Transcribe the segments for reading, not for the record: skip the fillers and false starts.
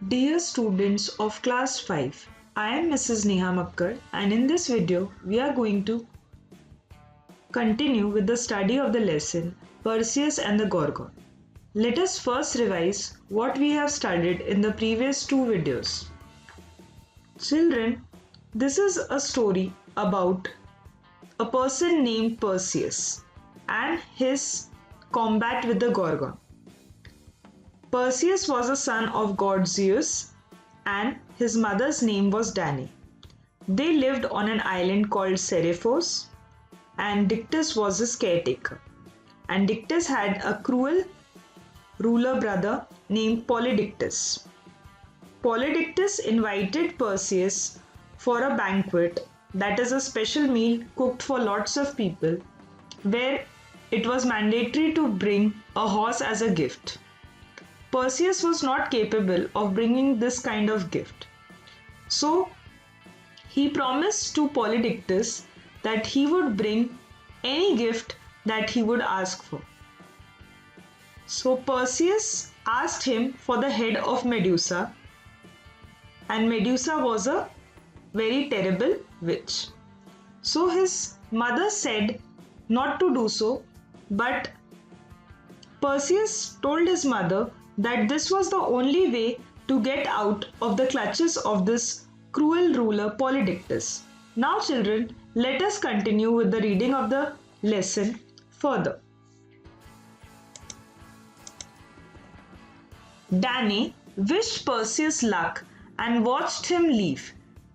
Dear students of class 5, I am Mrs. Neha Makkad, and in this video we are going to continue with the study of the lesson Perseus and the Gorgon. Let us first revise what we have studied in the previous two videos. Children, this is a story about a person named Perseus and his combat with the Gorgon. Perseus was a son of god Zeus and his mother's name was Danae. They lived on an island called Seriphos and Dictys was his caretaker. And Dictys had a cruel ruler brother named Polydictys. Polydictys invited Perseus for a banquet, that is a special meal cooked for lots of people, where it was mandatory to bring a horse as a gift. Perseus was not capable of bringing this kind of gift. So he promised to Polydictys that he would bring any gift that he would ask for. So Perseus asked him for the head of Medusa, and Medusa was a very terrible witch. So his mother said not to do so, but Perseus told his mother that this was the only way to get out of the clutches of this cruel ruler Polydictys. Now children, let us continue with the reading of the lesson further. Danae wished Perseus luck and watched him leave.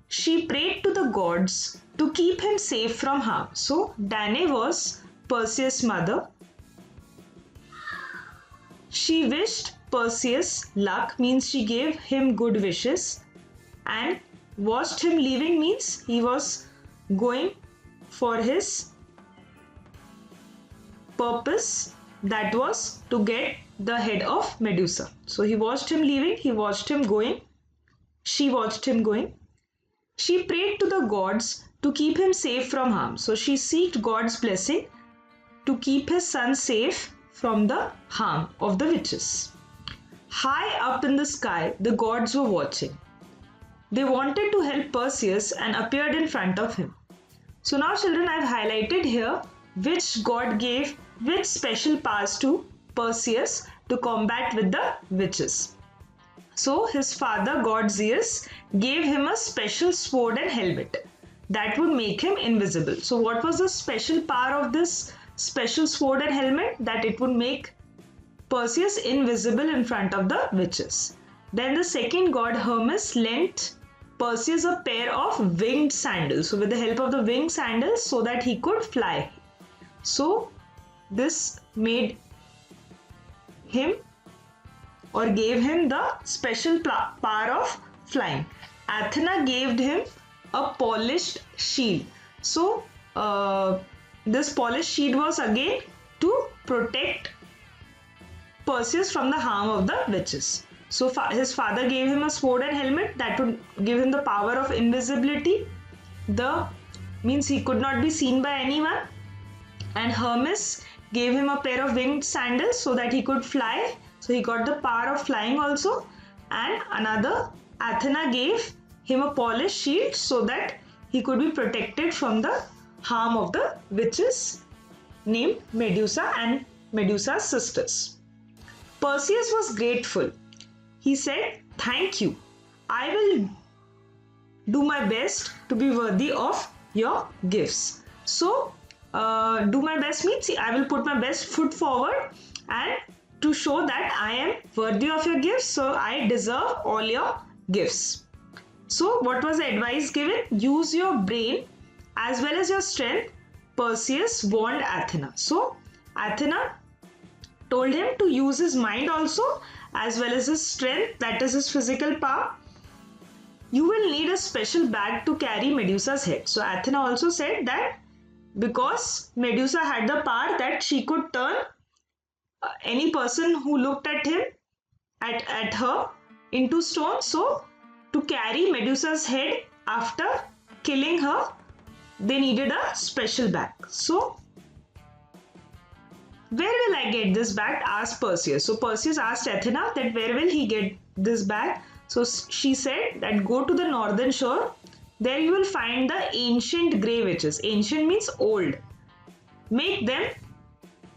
She prayed to the gods to keep him safe from harm. So Danae was Perseus' mother. She wished Perseus luck means she gave him good wishes, and watched him leaving means he was going for his purpose, that was to get the head of Medusa. So he watched him leaving, he watched him going, she watched him going. She prayed to the gods to keep him safe from harm. So she sought God's blessing to keep his son safe from the harm of the witches. High up in the sky, the gods were watching. They wanted to help Perseus and appeared in front of him. So now children, I have highlighted here which god gave which special powers to Perseus to combat with the witches. So his father, god Zeus, gave him a special sword and helmet that would make him invisible. So what was the special power of this special sword and helmet? That it would make Perseus invisible in front of the witches. Then the second god Hermes lent Perseus a pair of winged sandals. So with the help of the winged sandals, so that he could fly. So this made him or gave him the special power of flying. Athena gave him a polished shield. So this polished shield was again to protect Perseus from the harm of the witches. So his father gave him a sword and helmet that would give him the power of invisibility. The means he could not be seen by anyone. And Hermes gave him a pair of winged sandals so that he could fly. So he got the power of flying also. And another, Athena gave him a polished shield so that he could be protected from the harm of the witches named Medusa and Medusa's sisters. Perseus was grateful. He said, "Thank you. I will do my best to be worthy of your gifts." So, do my best means I will put my best foot forward and to show that I am worthy of your gifts. So, I deserve all your gifts. So, what was the advice given? Use your brain as well as your strength, Perseus warned Athena. So, Athena told him to use his mind also as well as his strength, that is his physical power. You will need a special bag to carry Medusa's head. So Athena also said that because Medusa had the power that she could turn any person who looked at him, at her, into stone. So to carry Medusa's head after killing her, they needed a special bag. So where will I get this bag? Asked Perseus. So Perseus asked Athena that where will he get this bag? So she said that go to the northern shore. There you will find the ancient grey witches. Ancient means old. Make them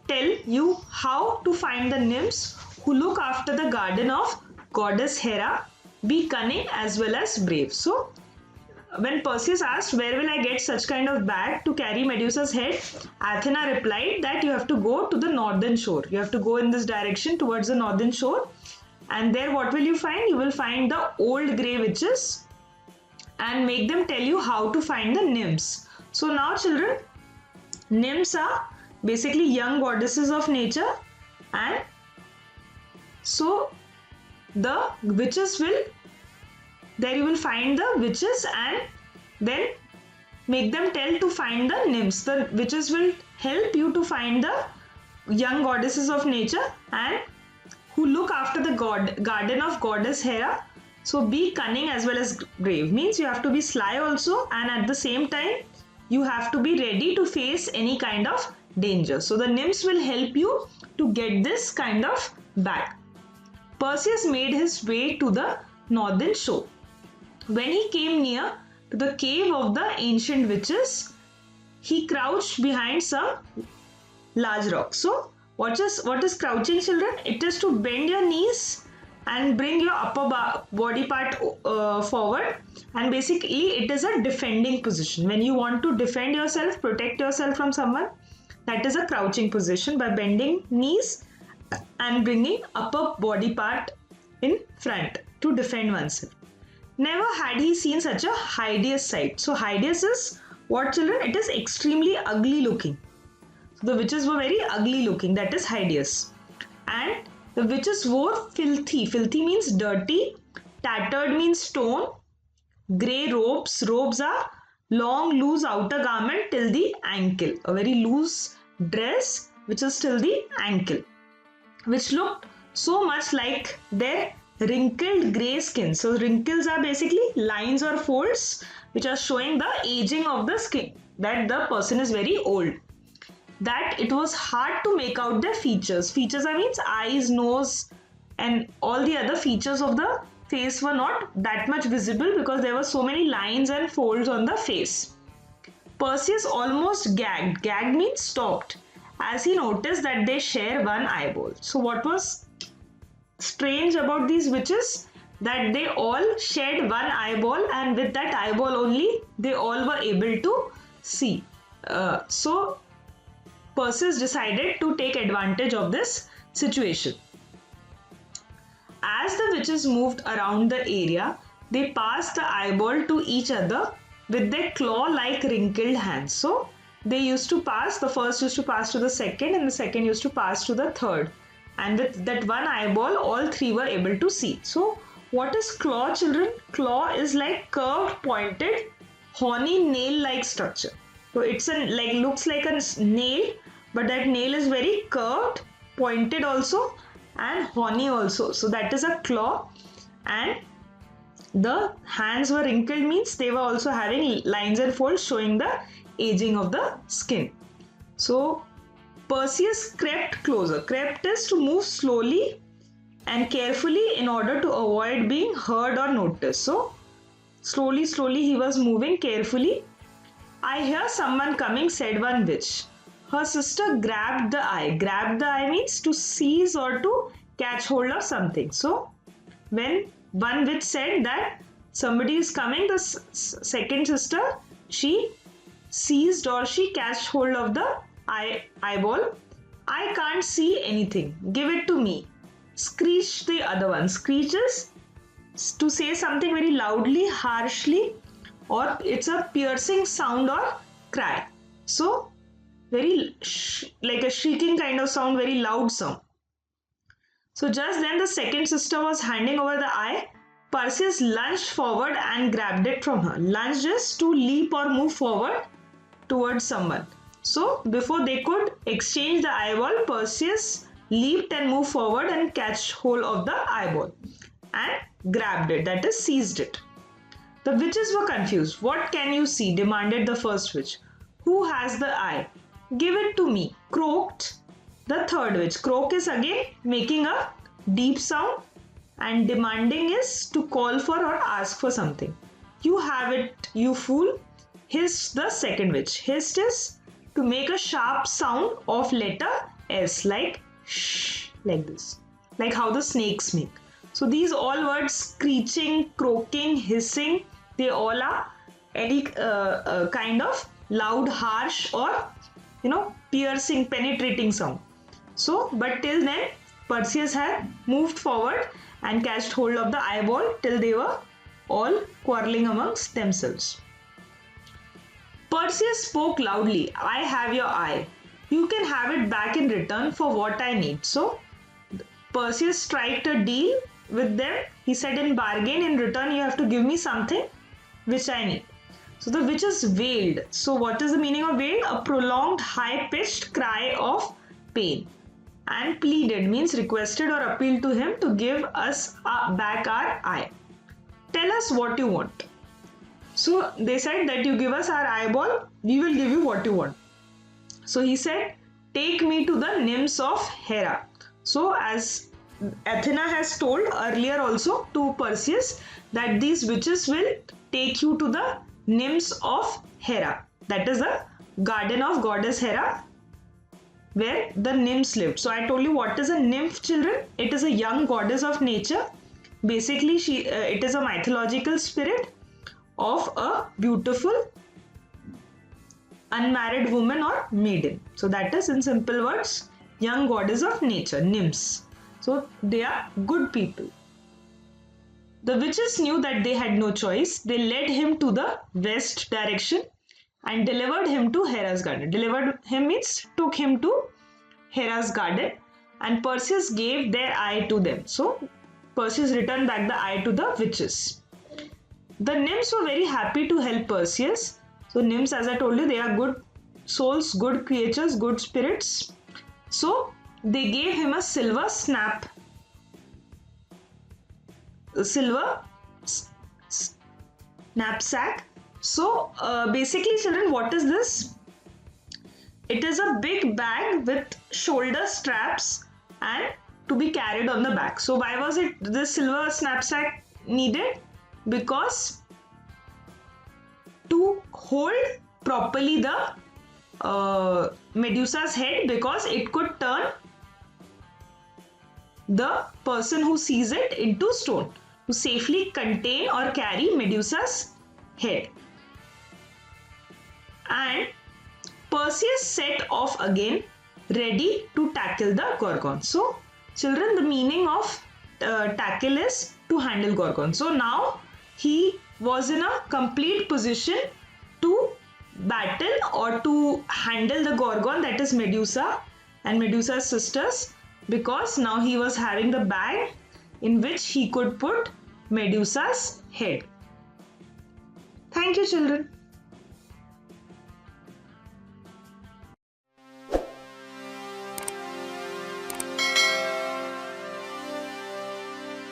tell you how to find the nymphs who look after the garden of goddess Hera. Be cunning as well as brave. So when Perseus asked, where will I get such kind of bag to carry Medusa's head? Athena replied that you have to go to the northern shore. You have to go in this direction towards the northern shore. And there what will you find? You will find the old grey witches and make them tell you how to find the nymphs. So now children, nymphs are basically young goddesses of nature, and so the witches will, there you will find the witches and then make them tell to find the nymphs. The witches will help you to find the young goddesses of nature and who look after the garden of goddess Hera. So be cunning as well as brave, means you have to be sly also, and at the same time you have to be ready to face any kind of danger. So the nymphs will help you to get this kind of bag. Perseus made his way to the northern shore. When he came near to the cave of the ancient witches, he crouched behind some large rocks. So what is crouching, children? It is to bend your knees and bring your upper body part forward, and basically it is a defending position. When you want to defend yourself, protect yourself from someone, that is a crouching position, by bending knees and bringing upper body part in front to defend oneself. Never had he seen such a hideous sight. So hideous is what, children? It is extremely ugly looking. So the witches were very ugly looking, that is hideous. And the witches wore filthy. Filthy means dirty. Tattered means torn. Grey robes. Robes are long loose outer garment till the ankle. A very loose dress which is till the ankle, which looked so much like their wrinkled grey skin. So wrinkles are basically lines or folds which are showing the aging of the skin, that the person is very old. That it was hard to make out their features. Features means eyes, nose, and all the other features of the face were not that much visible because there were so many lines and folds on the face. Perseus almost gagged. Gagged means stopped, as he noticed that they share one eyeball. So what was strange about these witches? That they all shared one eyeball, and with that eyeball only they all were able to see. So Perseus decided to take advantage of this situation. As the witches moved around the area, they passed the eyeball to each other with their claw-like wrinkled hands. So they used to pass, the first used to pass to the second, and the second used to pass to the third. And with that one eyeball, all three were able to see. So what is claw, children? Claw is like curved, pointed, horny, nail-like structure. So it's looks like a nail, but that nail is very curved, pointed also, and horny also. So that is a claw. And the hands were wrinkled, means they were also having lines and folds showing the aging of the skin. So Perseus crept closer. Crept is to move slowly and carefully in order to avoid being heard or noticed. So slowly he was moving carefully. I hear someone coming, said one witch. Her sister grabbed the eye. Grab the eye means to seize or to catch hold of something. So when one witch said that somebody is coming, the second sister, she seized or she catched hold of the eyeball. I can't see anything. Give it to me. Screeched the other one. Screech is to say something very loudly, harshly, or it's a piercing sound or cry. So very like a shrieking kind of sound, very loud sound. So just then the second sister was handing over the eye. Perseus lunged forward and grabbed it from her. Lunged is to leap or move forward towards someone. So before they could exchange the eyeball, Perseus leaped and moved forward and catch hold of the eyeball and grabbed it, that is seized it. The witches were confused. What can you see? Demanded the first witch. Who has the eye? Give it to me, croaked the third witch. Croak is again making a deep sound and demanding is to call for or ask for something. You have it, you fool. Hissed the second witch. Hissed is to make a sharp sound of letter S, like shh, like this, like how the snakes make. So these all words, screeching, croaking, hissing, they all are any kind of loud, harsh, or piercing, penetrating sound. So, but till then, Perseus had moved forward and catched hold of the eyeball till they were all quarreling amongst themselves. Perseus spoke loudly, I have your eye. You can have it back in return for what I need. So, Perseus struck a deal with them. He said, in bargain, in return, you have to give me something which I need. So the witches wailed. So what is the meaning of wailed? A prolonged, high-pitched cry of pain. And pleaded means requested or appealed to him to give us back our eye. Tell us what you want. So they said that you give us our eyeball, we will give you what you want. So he said, take me to the nymphs of Hera. So as Athena has told earlier also to Perseus that these witches will take you to the nymphs of Hera. That is the garden of goddess Hera where the nymphs lived. So I told you what is a nymph, children. It is a young goddess of nature. Basically, it is a mythological spirit of a beautiful unmarried woman or maiden. So that is, in simple words, young goddess of nature, nymphs. So they are good people. The witches knew that they had no choice. They led him to the west direction and delivered him to Hera's garden. Delivered him means took him to Hera's garden, and Perseus gave their eye to them. So Perseus returned back the eye to the witches. The nymphs were very happy to help Perseus. So nymphs, as I told you, they are good souls, good creatures, good spirits. So they gave him a silver knapsack. So basically, children, what is this? It is a big bag with shoulder straps and to be carried on the back. So why was it this silver knapsack needed? Because to hold properly the Medusa's head, because it could turn the person who sees it into stone, to safely contain or carry Medusa's head. And Perseus set off again, ready to tackle the Gorgon. So, children, the meaning of tackle is to handle Gorgon. So now he was in a complete position to battle or to handle the Gorgon, that is Medusa and Medusa's sisters, because now he was having the bag in which he could put Medusa's head. Thank you, children.